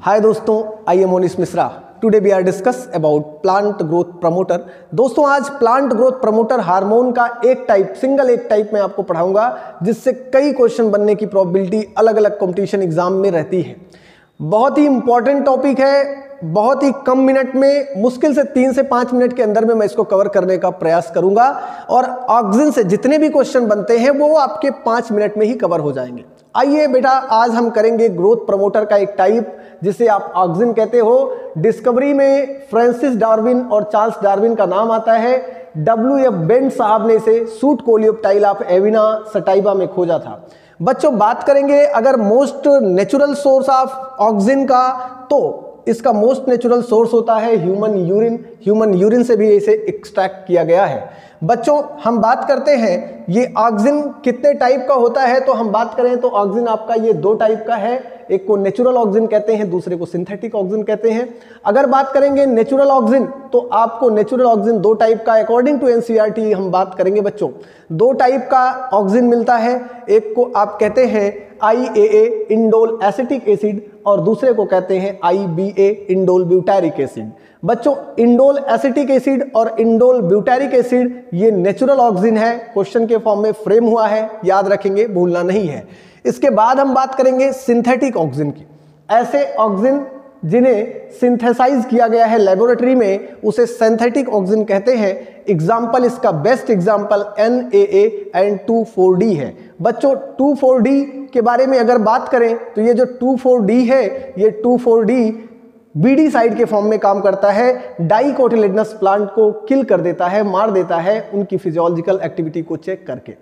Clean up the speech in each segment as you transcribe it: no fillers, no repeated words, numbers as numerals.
हाय दोस्तों, I am Monish Mishra. Today we are discuss about plant growth promoter. दोस्तों आज plant growth promoter hormone का single एक टाइप में आपको पढ़ाऊंगा, जिससे कई क्वेश्चन बनने की प्रोबेबिलिटी अलग अलग कंपटीशन एग्जाम में रहती है। बहुत ही इंपॉर्टेंट टॉपिक है, बहुत ही कम मिनट में, मुश्किल से 3 से 5 मिनट के अंदर में मैं इसको कवर करने का प्रयास करूंगा और ऑक्सिन से जितने भी क्वेश्चन बनते हैं वो आपके 5 मिनट में ही कवर हो जाएंगे। आइए बेटा, आज हम करेंगे ग्रोथ प्रमोटर का एक टाइप जिसे आप ऑक्सिन कहते हो। डिस्कवरी में फ्रांसिस डार्विन और चार्ल्स डार्विन का नाम आता है। W.F. बेंट साहब ने इसे सूट कोलियोप्टाइल ऑफ एविना सटाइवा में खोजा था। बच्चों बात करेंगे अगर most natural source of auxin का, तो इसका मोस्ट नेचुरल सोर्स होता है ह्यूमन यूरिन। ह्यूमन यूरिन से भी इसे एक्सट्रैक्ट किया गया है। बच्चों हम बात करते हैं ये ऑक्सिन कितने टाइप का होता है, तो हम बात करें तो ऑक्सिन आपका ये 2 टाइप का है। एक को नेचुरल ऑक्सिन कहते हैं, दूसरे को सिंथेटिक ऑक्सिन कहते हैं। अगर बात करेंगे नेचुरल ऑक्सिन, तो आपको नेचुरल ऑक्सिन 2 टाइप का अकॉर्डिंग टू एनसीईआरटी हम बात करेंगे बच्चों। 2 टाइप का ऑक्सिन मिलता है, एक को आप कहते हैं IAA इंडोल एसिटिक एसिड और दूसरे को कहते हैं IBA इंडोल ब्यूटारिक एसिड। बच्चों इंडोल एसिटिक एसिड और इंडोल ब्यूटारिक एसिड ये नेचुरल ऑक्सिन है, क्वेश्चन के फॉर्म में फ्रेम हुआ है, याद रखेंगे, भूलना नहीं है। इसके बाद हम बात करेंगे सिंथेटिक ऑक्सिन की। ऐसे ऑक्सिन जिन्हें सिंथेसाइज किया गया है लेबोरेटरी में, उसे सिंथेटिक ऑक्सिन कहते हैं। एग्जाम्पल, इसका best example NAA and 2,4-D है। बच्चों 2,4-D के बारे में अगर बात करें तो ये जो 2,4-D है, ये 2,4-D BD साइड के फॉर्म में काम करता है। डाइकोटिलेडनस प्लांट को किल कर देता है, मार देता है उनकी फिजियोलॉजिकल एक्टिविटी को चेक करके।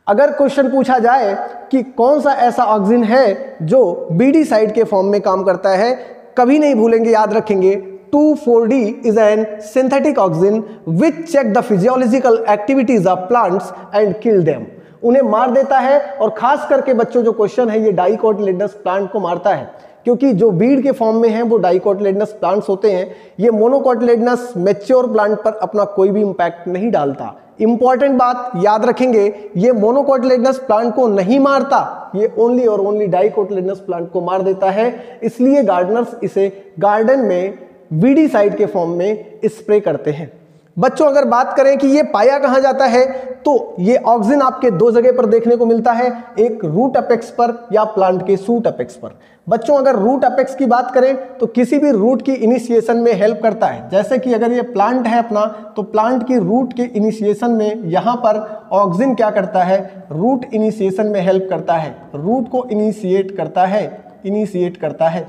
अगर क्वेश्चन पूछा जाए कि कौन सा ऐसा ऑक्सिन है जो BD साइड के फॉर्म में काम करता है, कभी नहीं भूलेंगे, याद रखेंगे, 2,4-D is an synthetic oxin which check the physiological activities of plants and kill them। उन्हें मार देता है, और खास करके बच्चों जो क्वेश्चन है ये डाइकोटिलेडनस प्लांट को मारता है, क्योंकि जो बीड के फॉर्म में हैं वो डाइकोटिलेडनस प्लांट्स होते हैं। ये मोनोकोटिलेडनस मैच्योर प्लांट पर अपना कोई भी इंपैक्ट नहीं डालता। इंपॉर्टेंट बात याद रखेंगे, ये मोनोकोटिलेडनस प्लांट को नहीं मारता, ये ओनली और ओनली डाइकोटिलेडनस प्लांट को मार देता है। इसलिए गार्डनर्स इसे गार्डन में बीडी साइड के फॉर्म में स्प्रे करते हैं। बच्चों अगर बात करें कि ये पाया कहां जाता है, तो ये ऑक्सिन आपके 2 जगह पर देखने को मिलता है, एक रूट अपेक्स पर या प्लांट के शूट अपेक्स पर। बच्चों अगर रूट अपेक्स की बात करें तो किसी भी रूट की इनिशिएशन में हेल्प करता है। जैसे कि अगर ये प्लांट है अपना, तो प्लांट की रूट के इनिशिएशन में यहाँ पर ऑक्सिन क्या करता है, रूट इनिशिएशन में हेल्प करता है, रूट को इनिशिएट करता है।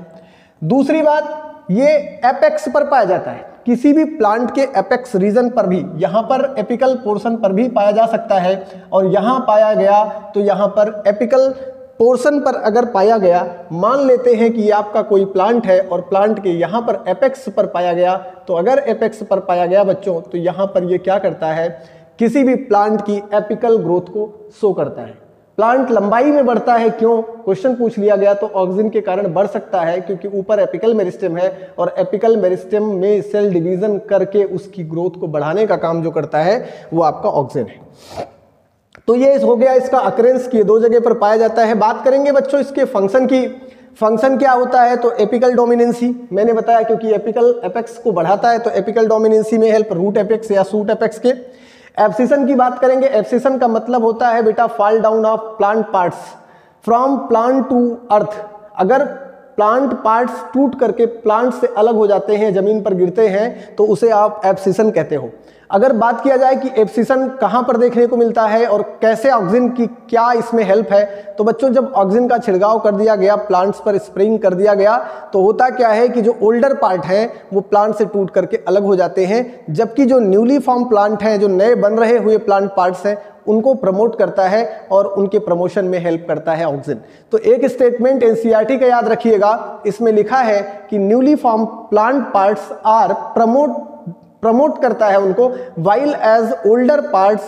दूसरी बात, ये एपेक्स पर पाया जाता है, किसी भी प्लांट के एपेक्स रीजन पर भी, यहाँ पर एपिकल पोर्शन पर भी पाया जा सकता है। और यहाँ पाया गया तो यहाँ पर एपिकल पोर्शन पर अगर पाया गया, मान लेते हैं कि ये आपका कोई प्लांट है और प्लांट के यहाँ पर एपेक्स पर पाया गया, तो अगर एपेक्स पर पाया गया बच्चों, तो यहाँ पर ये क्या करता है, किसी भी प्लांट की एपिकल ग्रोथ को शो करता है। प्लांट लंबाई में बढ़ता है, क्यों, क्वेश्चन पूछ लिया गया, तो ऑक्सिन के कारण बढ़ सकता है, क्योंकि ऊपर एपिकल मेरिस्टेम है और एपिकल मेरिस्टेम में सेल डिवीजन करके उसकी ग्रोथ को बढ़ाने का काम जो करता है वो आपका ऑक्सिन है। तो ये हो गया इसका अकरेंस की 2 जगह पर पाया जाता है। बात करेंगे बच्चों इसके फंक्शन की। फंक्शन क्या होता है, तो एपिकल डोमिनेंसी मैंने बताया, क्योंकि एपिकल एपेक्स को बढ़ाता है, तो एपिकल डोमिनेंसी में हेल्प रूट एपेक्स या शूट एपेक्स के। एब्सिशन की बात करेंगे, एब्सिशन का मतलब होता है बेटा fall down of plant parts from plant to earth. अगर प्लांट पार्ट्स टूट करके प्लांट से अलग हो जाते हैं, जमीन पर गिरते हैं, तो उसे आप एब्सिशन कहते हो। अगर बात किया जाए कि एब्सिशन कहाँ पर देखने को मिलता है और कैसे ऑक्सिन की क्या इसमें हेल्प है, तो बच्चों जब ऑक्सिन का छिड़काव कर दिया गया, प्लांट्स पर स्प्रेइंग कर दिया गया, तो होता क्या है कि जो ओल्डर पार्ट हैं वो प्लांट से टूट करके अलग हो जाते हैं, जबकि जो न्यूली फॉर्म प्लांट हैं, जो नए बन रहे हुए प्लांट पार्ट्स हैं, उनको प्रमोट करता है और उनके प्रमोशन में हेल्प करता है ऑक्सिन। तो एक स्टेटमेंट एनसीईआरटी का याद रखिएगा, इसमें लिखा है कि newly form plant parts are promote करता है उनको, while as older parts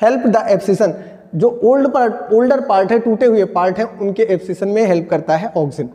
help the abscission. जो ओल्डर पार्ट है, टूटे हुए पार्ट है, उनके एब्सिशन में हेल्प करता है ऑक्सिन।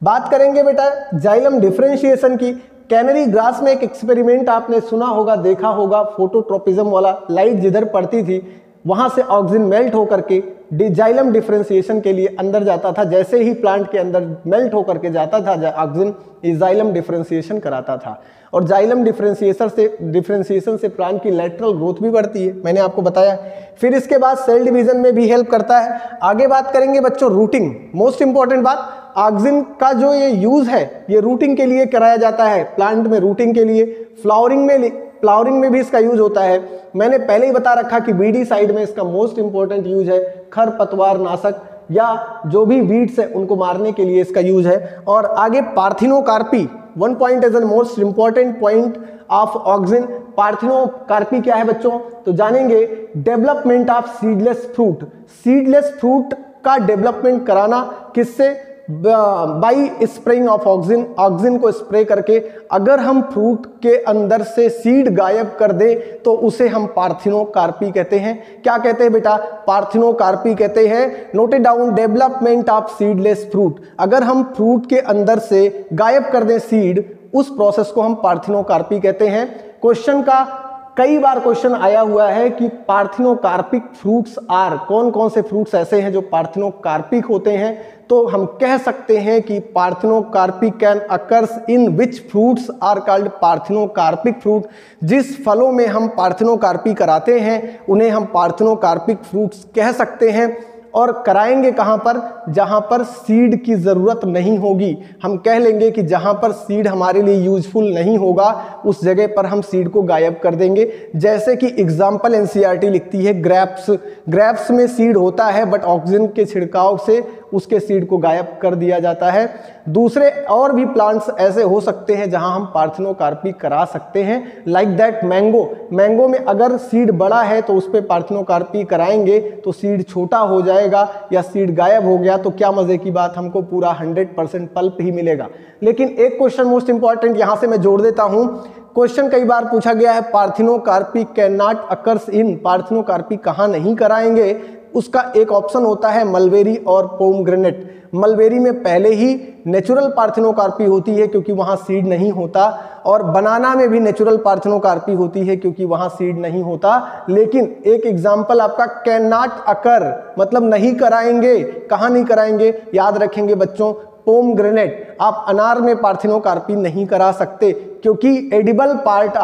बात करेंगे बेटा जाइलम डिफरेंशिएशन की। कैनरी ग्रास में एक एक्सपेरिमेंट आपने सुना होगा, देखा होगा, फोटोट्रोपिज्म वाला। लाइट जिधर पड़ती थी वहां से ऑक्सीजन मेल्ट होकर के जाइलम डिफरेंशिएशन के लिए अंदर जाता था। जैसे ही प्लांट के अंदर मेल्ट होकर के जाता था ऑक्सीजन, जाइलम डिफरेंशिएशन कराता था। और जाइलम डिफरेंशिएशन से प्लांट की लेटरल ग्रोथ भी बढ़ती है, मैंने आपको बताया। फिर इसके बाद सेल डिवीजन में भी हेल्प करता है। आगे बात करेंगे बच्चों रूटिंग, मोस्ट इंपॉर्टेंट बात, ऑक्सीजन का जो ये यूज है ये रूटिंग के लिए कराया जाता है, प्लांट में रूटिंग के लिए। फ्लावरिंग में भी इसका यूज होता है। मैंने पहले ही बता रखा कि बीडी साइड में इसका मोस्ट इंपॉर्टेंट यूज है खरपतवार नाशक या जो भी वीड्स है उनको मारने के लिए इसका यूज है। और आगे parthenocarpy, one point is the most important point of oxygen. Parthenocarpy क्या है बच्चों, तो जानेंगे development of seedless fruit. Seedless fruit का डेवलपमेंट कराना किससे, by spraying of oxygen, oxygen को स्प्रे करके। अगर हम फ्रूट के अंदर से सीड गायब कर दें तो उसे हम पार्थिनोकार्पी कहते हैं। क्या कहते हैं बेटा, पार्थिनोकार्पी कहते हैं। Note it down, development of seedless fruit. अगर हम फ्रूट के अंदर से गायब कर दें सीड, उस प्रोसेस को हम पार्थिनोकार्पी कहते हैं। क्वेश्चन का कई बार क्वेश्चन आया हुआ है कि पार्थिनोकार्पिक फ्रूट्स आर, कौन कौन से फ्रूट्स ऐसे हैं जो पार्थिनोकार्पिक होते हैं। तो हम कह सकते हैं कि parthenocarpy can occurs in which fruits are called parthenocarpic fruit. जिस फलों में हम पार्थिनोकार्पी कराते हैं उन्हें हम पार्थिनोकार्पिक फ्रूट्स कह सकते हैं। और कराएंगे कहां पर, जहां पर सीड की जरूरत नहीं होगी। हम कह लेंगे कि जहां पर सीड हमारे लिए यूजफुल नहीं होगा उस जगह पर हम सीड को गायब कर देंगे। जैसे कि एग्जाम्पल एनसीईआरटी लिखती है ग्रेप्स, ग्रेप्स में सीड होता है बट ऑक्सीजन के छिड़काव से उसके सीड को गायब कर दिया जाता है। दूसरे और भी प्लांट्स ऐसे हो सकते हैं जहां हम पार्थिनोकार्पी करा सकते हैं, लाइक दैट मैंगो। मैंगो में अगर सीड बड़ा है तो उस पर पार्थिनोकार्पी कराएंगे तो सीड छोटा हो जाएगा या सीड गायब हो गया तो क्या मजे की बात, हमको पूरा 100% पल्प ही मिलेगा। लेकिन एक क्वेश्चन मोस्ट इंपॉर्टेंट यहां से मैं जोड़ देता हूं। क्वेश्चन कई बार पूछा गया है parthenocarpy can not occurs in, parthenocarpy कहां नहीं कराएंगे। उसका एक ऑप्शन होता है मलबेरी और पोमग्रेनेट। मलबेरी में पहले ही नेचुरल पार्थिनोकार्पी होती है क्योंकि वहां सीड नहीं होता, और बनाना में भी नेचुरल पार्थिनोकार्पी होती है क्योंकि वहां सीड नहीं होता। लेकिन एक एग्जांपल आपका कैन नॉट अकर, मतलब नहीं कराएंगे। कहां नहीं कराएंगे, याद रखेंगे बच्चों, पोमग्रेनेट। आप अनार में पार्थिनोकार्पी नहीं करा सकते क्योंकि edible part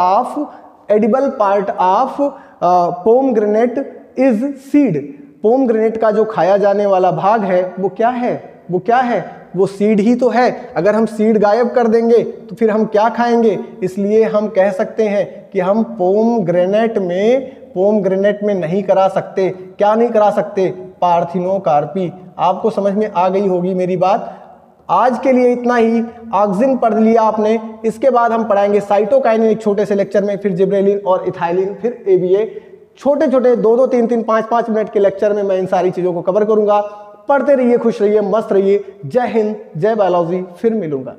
of pomegranate is seed. Pomegranate का जो खाया जाने वाला भाग है वो क्या है, वो सीड ही तो है। अगर हम सीड गायब कर देंगे तो फिर हम क्या खाएंगे। इसलिए हम कह सकते हैं कि हम पोमग्रेनेट में नहीं करा सकते। क्या नहीं करा सकते, पार्थिनोकार्पी। आपको समझ में आ गई होगी मेरी बात। आज के लिए इतना ही। ऑक्सीजन पढ़ लिया आपने, इसके बाद हम पढ़ाएंगे साइटोकाइनिन एक छोटे से लेक्चर में, फिर जिब्रेलिन और इथाइलिन, फिर एबीए। छोटे छोटे 2-2, 3-3, 5-5 मिनट के लेक्चर में मैं इन सारी चीजों को कवर करूंगा। पढ़ते रहिए, खुश रहिए, मस्त रहिए। जय हिंद, जय बायोलॉजी, फिर मिलूंगा।